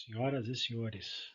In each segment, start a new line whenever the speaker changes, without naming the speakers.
Senhoras e senhores,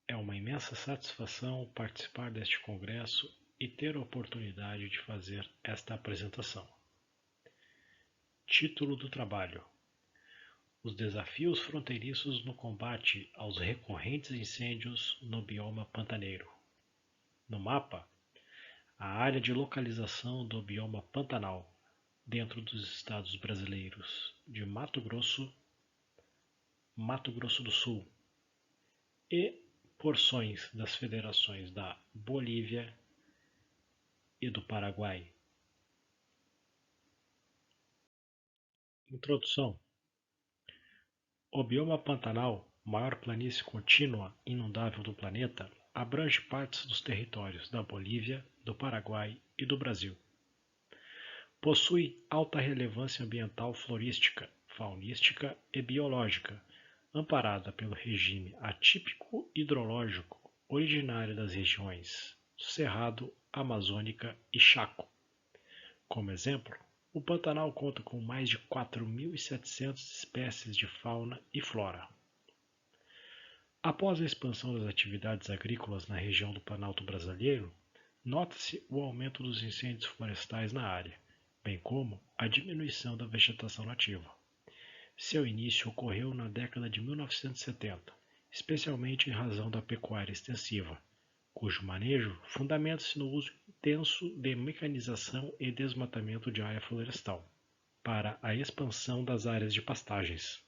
é uma imensa satisfação participar deste congresso e ter a oportunidade de fazer esta apresentação. Título do trabalho: Os desafios fronteiriços no combate aos recorrentes incêndios no bioma pantaneiro. No mapa, a área de localização do bioma Pantanal, dentro dos estados brasileiros de Mato Grosso do Sul e porções das federações da Bolívia e do Paraguai. Introdução: O bioma Pantanal, maior planície contínua inundável do planeta, abrange partes dos territórios da Bolívia, do Paraguai e do Brasil. Possui alta relevância ambiental florística, faunística e biológica, amparada pelo regime atípico hidrológico originário das regiões Cerrado, Amazônica e Chaco. Como exemplo, o Pantanal conta com mais de 4.700 espécies de fauna e flora. Após a expansão das atividades agrícolas na região do Planalto brasileiro, nota-se o aumento dos incêndios florestais na área, bem como a diminuição da vegetação nativa. Seu início ocorreu na década de 1970, especialmente em razão da pecuária extensiva, cujo manejo fundamenta-se no uso intenso de mecanização e desmatamento de área florestal, para a expansão das áreas de pastagens.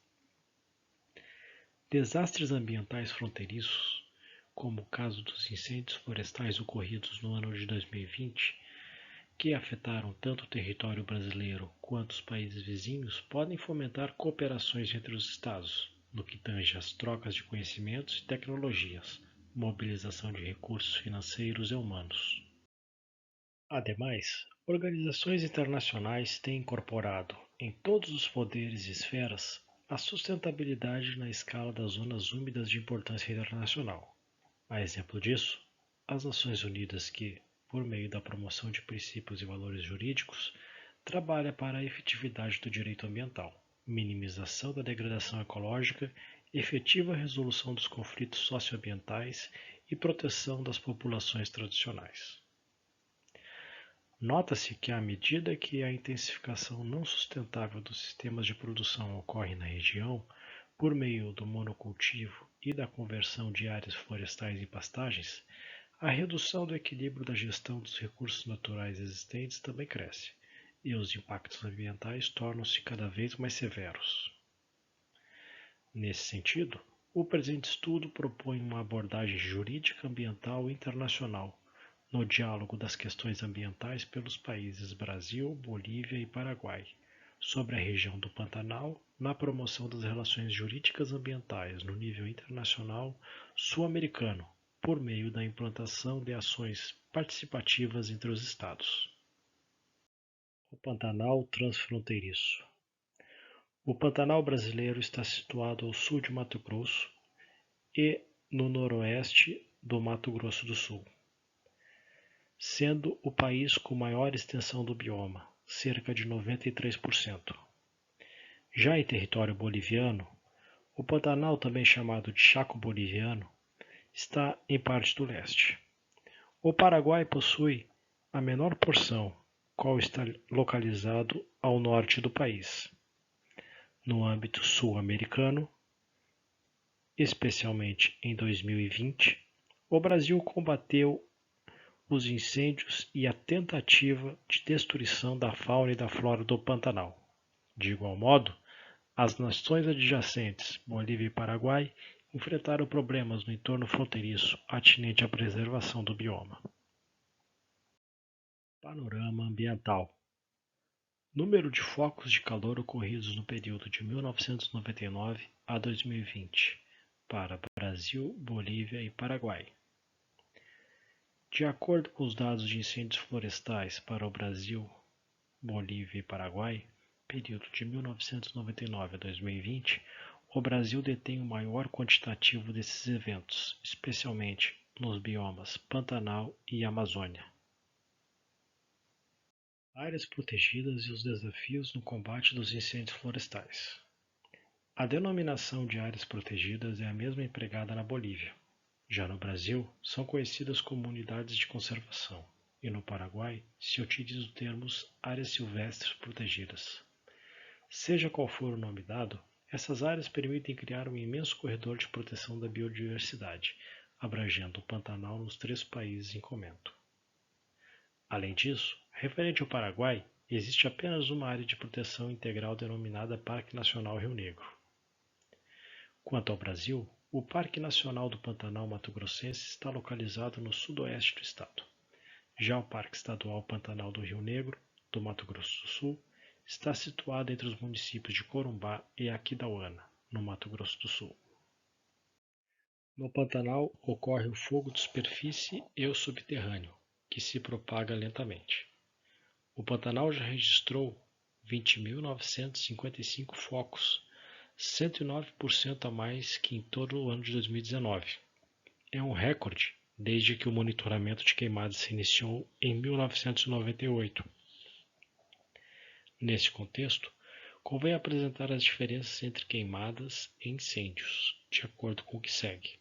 Desastres ambientais fronteiriços, como o caso dos incêndios florestais ocorridos no ano de 2020, que afetaram tanto o território brasileiro quanto os países vizinhos, podem fomentar cooperações entre os Estados, no que tange às trocas de conhecimentos e tecnologias, mobilização de recursos financeiros e humanos. Ademais, organizações internacionais têm incorporado, em todos os poderes e esferas, a sustentabilidade na escala das zonas úmidas de importância internacional. A exemplo disso, as Nações Unidas que, por meio da promoção de princípios e valores jurídicos, trabalha para a efetividade do direito ambiental, minimização da degradação ecológica, efetiva resolução dos conflitos socioambientais e proteção das populações tradicionais. Nota-se que, à medida que a intensificação não sustentável dos sistemas de produção ocorre na região, por meio do monocultivo e da conversão de áreas florestais em pastagens, a redução do equilíbrio da gestão dos recursos naturais existentes também cresce, e os impactos ambientais tornam-se cada vez mais severos. Nesse sentido, o presente estudo propõe uma abordagem jurídica ambiental internacional, no diálogo das questões ambientais pelos países Brasil, Bolívia e Paraguai, sobre a região do Pantanal, na promoção das relações jurídicas ambientais no nível internacional sul-americano, por meio da implantação de ações participativas entre os Estados. O Pantanal transfronteiriço. O Pantanal brasileiro está situado ao sul de Mato Grosso e no noroeste do Mato Grosso do Sul, sendo o país com maior extensão do bioma, cerca de 93%. Já em território boliviano, o Pantanal, também chamado de Chaco Boliviano, está em parte do leste. O Paraguai possui a menor porção, qual está localizado ao norte do país. No âmbito sul-americano, especialmente em 2020, o Brasil combateu os incêndios e a tentativa de destruição da fauna e da flora do Pantanal. De igual modo, as nações adjacentes, Bolívia e Paraguai, enfrentaram problemas no entorno fronteiriço atinente à preservação do bioma. Panorama ambiental. Número de focos de calor ocorridos no período de 1999 a 2020 para Brasil, Bolívia e Paraguai. De acordo com os dados de incêndios florestais para o Brasil, Bolívia e Paraguai, período de 1999 a 2020, o Brasil detém o maior quantitativo desses eventos, especialmente nos biomas Pantanal e Amazônia. Áreas protegidas e os desafios no combate dos incêndios florestais. A denominação de áreas protegidas é a mesma empregada na Bolívia. Já no Brasil, são conhecidas como unidades de conservação, e no Paraguai se utiliza o termo áreas silvestres protegidas. Seja qual for o nome dado, essas áreas permitem criar um imenso corredor de proteção da biodiversidade, abrangendo o Pantanal nos 3 países em comento. Além disso, referente ao Paraguai, existe apenas uma área de proteção integral denominada Parque Nacional Rio Negro. Quanto ao Brasil, o Parque Nacional do Pantanal Mato Grossense está localizado no sudoeste do estado. Já o Parque Estadual Pantanal do Rio Negro, do Mato Grosso do Sul, está situado entre os municípios de Corumbá e Aquidauana, no Mato Grosso do Sul. No Pantanal ocorre o fogo de superfície e o subterrâneo, que se propaga lentamente. O Pantanal já registrou 20.955 focos, 109% a mais que em todo o ano de 2019. É um recorde desde que o monitoramento de queimadas se iniciou em 1998. Nesse contexto, convém apresentar as diferenças entre queimadas e incêndios, de acordo com o que segue.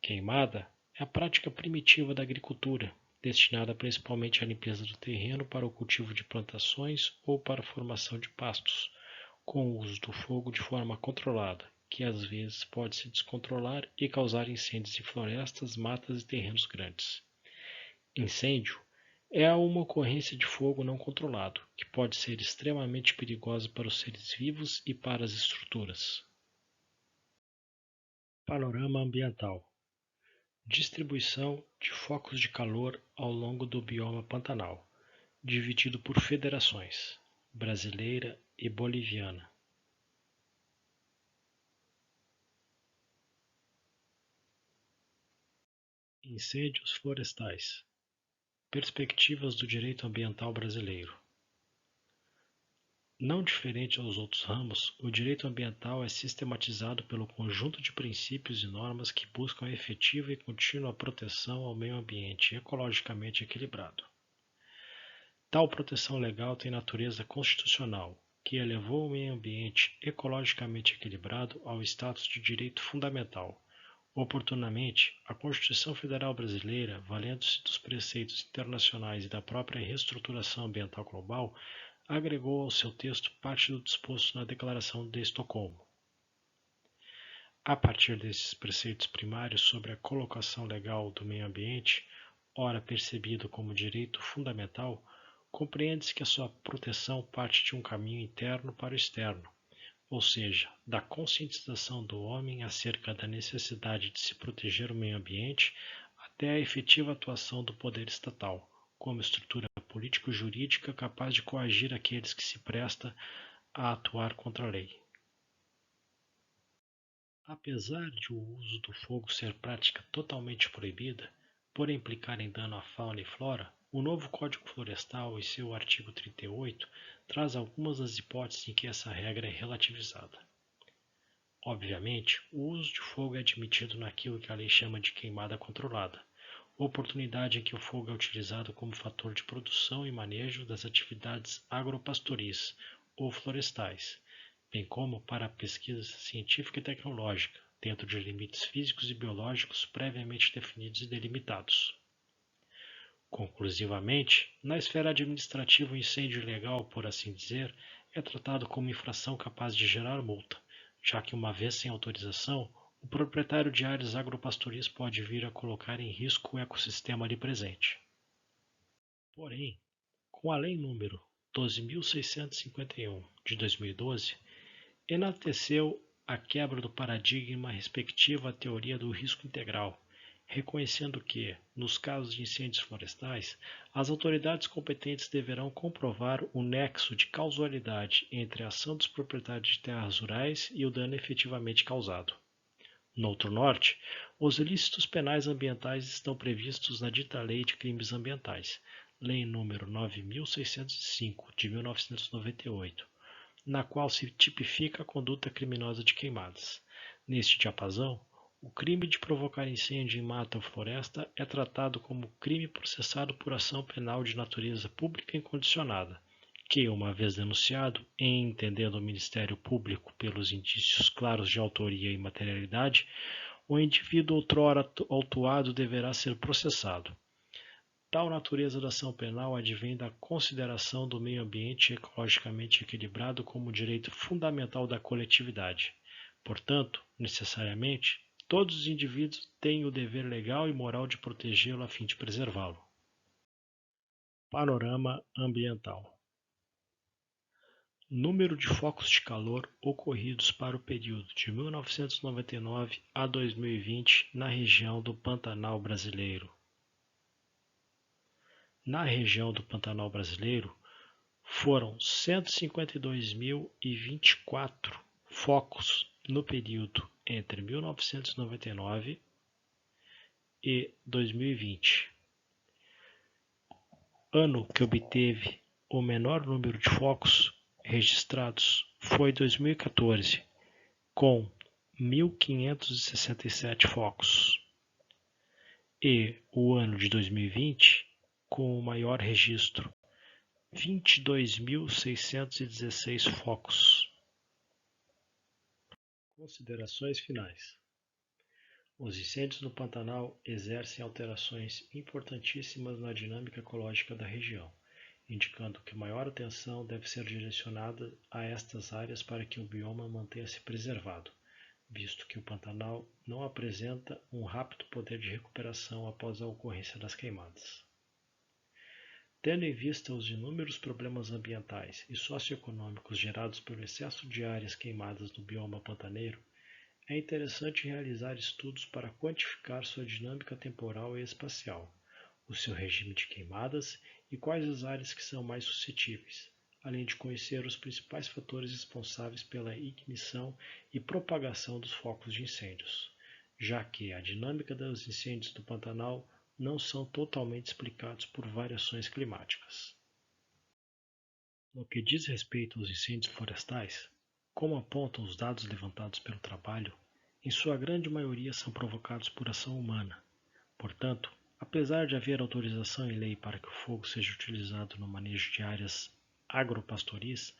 Queimada é a prática primitiva da agricultura, destinada principalmente à limpeza do terreno para o cultivo de plantações ou para a formação de pastos, com o uso do fogo de forma controlada, que às vezes pode se descontrolar e causar incêndios em florestas, matas e terrenos grandes. Incêndio é uma ocorrência de fogo não controlado, que pode ser extremamente perigosa para os seres vivos e para as estruturas. Panorama ambiental. Distribuição de focos de calor ao longo do bioma Pantanal, dividido por federações, brasileira e boliviana. Incêndios florestais. Perspectivas do direito ambiental brasileiro. Não diferente aos outros ramos, o direito ambiental é sistematizado pelo conjunto de princípios e normas que buscam a efetiva e contínua proteção ao meio ambiente ecologicamente equilibrado. Tal proteção legal tem natureza constitucional, que elevou o meio ambiente ecologicamente equilibrado ao status de direito fundamental. Oportunamente, a Constituição Federal Brasileira, valendo-se dos preceitos internacionais e da própria reestruturação ambiental global, agregou ao seu texto parte do disposto na Declaração de Estocolmo. A partir desses preceitos primários sobre a colocação legal do meio ambiente, ora percebido como direito fundamental, compreende-se que a sua proteção parte de um caminho interno para o externo, ou seja, da conscientização do homem acerca da necessidade de se proteger o meio ambiente até a efetiva atuação do poder estatal, como estrutura político-jurídica capaz de coagir aqueles que se presta a atuar contra a lei. Apesar de o uso do fogo ser prática totalmente proibida, por implicar em dano à fauna e flora, o novo Código Florestal, em seu artigo 38, traz algumas das hipóteses em que essa regra é relativizada. Obviamente, o uso de fogo é admitido naquilo que a lei chama de queimada controlada, oportunidade em que o fogo é utilizado como fator de produção e manejo das atividades agropastoris ou florestais, bem como para a pesquisa científica e tecnológica, dentro de limites físicos e biológicos previamente definidos e delimitados. Conclusivamente, na esfera administrativa, o incêndio ilegal, por assim dizer, é tratado como infração capaz de gerar multa, já que, uma vez sem autorização, o proprietário de áreas agropastoris pode vir a colocar em risco o ecossistema ali presente. Porém, com a Lei nº 12.651 de 2012, enalteceu a quebra do paradigma respectivo à teoria do risco integral, reconhecendo que, nos casos de incêndios florestais, as autoridades competentes deverão comprovar o nexo de causalidade entre a ação dos proprietários de terras rurais e o dano efetivamente causado. No outro norte, os ilícitos penais ambientais estão previstos na dita Lei de Crimes Ambientais, Lei nº 9.605, de 1998, na qual se tipifica a conduta criminosa de queimadas. Neste diapasão, o crime de provocar incêndio em mata ou floresta é tratado como crime processado por ação penal de natureza pública incondicionada, que, uma vez denunciado, em entendendo o Ministério Público pelos indícios claros de autoria e materialidade, o indivíduo outrora autuado deverá ser processado. Tal natureza da ação penal advém da consideração do meio ambiente ecologicamente equilibrado como direito fundamental da coletividade. Portanto, necessariamente, todos os indivíduos têm o dever legal e moral de protegê-lo a fim de preservá-lo. Panorama ambiental. Número de focos de calor ocorridos para o período de 1999 a 2020 na região do Pantanal brasileiro. Na região do Pantanal brasileiro, foram 152.024 focos no período entre 1999 e 2020. Ano que obteve o menor número de focos registrados foi 2014, com 1.567 focos, e o ano de 2020 com o maior registro, 22.616 focos. Considerações finais. Os incêndios no Pantanal exercem alterações importantíssimas na dinâmica ecológica da região, indicando que maior atenção deve ser direcionada a estas áreas para que o bioma mantenha-se preservado, visto que o Pantanal não apresenta um rápido poder de recuperação após a ocorrência das queimadas. Tendo em vista os inúmeros problemas ambientais e socioeconômicos gerados pelo excesso de áreas queimadas no bioma pantaneiro, é interessante realizar estudos para quantificar sua dinâmica temporal e espacial, o seu regime de queimadas e quais as áreas que são mais suscetíveis, além de conhecer os principais fatores responsáveis pela ignição e propagação dos focos de incêndios, já que a dinâmica dos incêndios do Pantanal não são totalmente explicados por variações climáticas. No que diz respeito aos incêndios florestais, como apontam os dados levantados pelo trabalho, em sua grande maioria são provocados por ação humana. Portanto, apesar de haver autorização em lei para que o fogo seja utilizado no manejo de áreas agropastoris,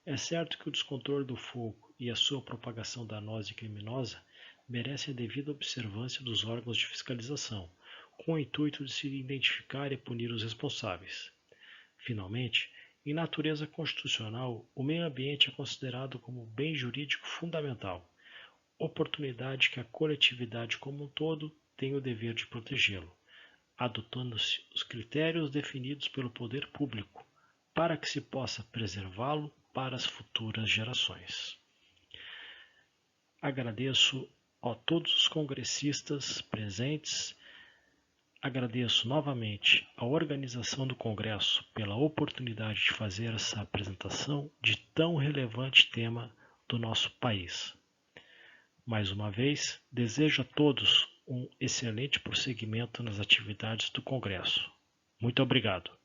é certo que o descontrole do fogo e a sua propagação danosa e criminosa merecem a devida observância dos órgãos de fiscalização, com o intuito de se identificar e punir os responsáveis. Finalmente, em natureza constitucional, o meio ambiente é considerado como bem jurídico fundamental, oportunidade que a coletividade como um todo tem o dever de protegê-lo, adotando-se os critérios definidos pelo poder público, para que se possa preservá-lo para as futuras gerações. Agradeço a todos os congressistas presentes. Agradeço novamente à organização do Congresso pela oportunidade de fazer essa apresentação de tão relevante tema do nosso país. Mais uma vez, desejo a todos um excelente prosseguimento nas atividades do Congresso. Muito obrigado.